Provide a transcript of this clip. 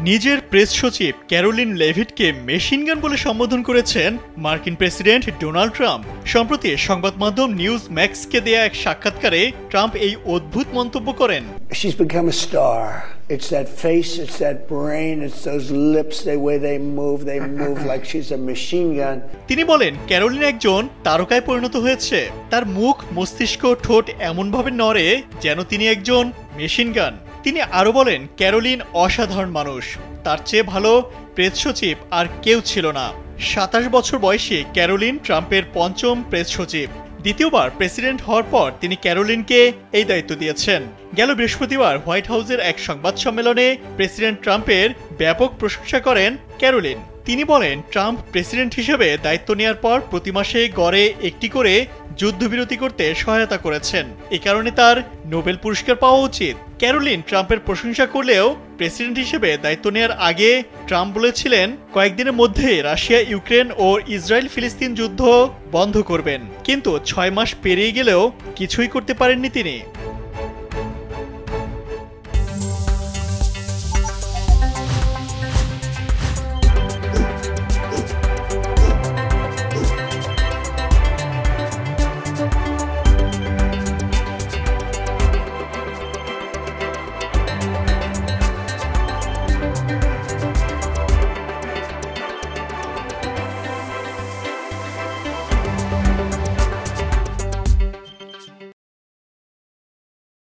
নিজের প্রেস সচিব Caroline লেভিটকে machine gun বলে সম্বোধন করেছেন মার্কিন প্রেসিডেন্ট ডোনাল্ড ট্রাম্প। সম্প্রতি সংবাদ মাধ্যম নিউজ ম্যাক্সকে দেয়া এক সাক্ষাৎকারে ট্রাম্প এই অদ্ভুত মন্তব্য করেন। She's become a star. It's that face, it's that brain, it's those lips, the way they move like she's a machine gun. তিনি বলেন ক্যারোলিন একজন তারকায় পরিণত হয়েছে। তার মুখ, মস্তিষ্ক, ঠোঁট এমনভাবে নড়ে যেন তিনি একজন মেশিন গান। তিনি আরো বলেন ক্যারোলিন অসাধারণ মানুষ, তার চেয়ে ভালো প্রেস সচিব আর কেউ ছিল না। 27 বছর বয়সী ক্যারোলিন ট্রাম্পের পঞ্চম প্রেস সচিব। দ্বিতীয়বার প্রেসিডেন্ট হওয়ার পর তিনি ক্যারোলিনকে এই দায়িত্ব দিয়েছেন। গেল বৃহস্পতিবার হোয়াইট হাউসের এক সংবাদ সম্মেলনে প্রেসিডেন্ট ট্রাম্পের ব্যাপক প্রশংসা করেন ক্যারোলিন। তিনি বলেন ট্রাম্প প্রেসিডেন্ট হিসেবে দায়িত্ব নেওয়ার পর প্রতি মাসে গড়ে একটি করে যুদ্ধবিরতি করতে সহায়তা করেছেন। এ কারণে তার নোবেল পুরস্কার পাওয়া উচিত। ক্যারোলিন ট্রাম্পের প্রশংসা করলেও প্রেসিডেন্ট হিসেবে দায়িত্ব নেওয়ার আগে ট্রাম্প বলেছিলেন কয়েকদিনের মধ্যে রাশিয়া, ইউক্রেন ও ইসরায়েল ফিলিস্তিন যুদ্ধ বন্ধ করবেন। কিন্তু 6 মাস পেরিয়ে গেলেও কিছুই করতে পারেননি তিনি।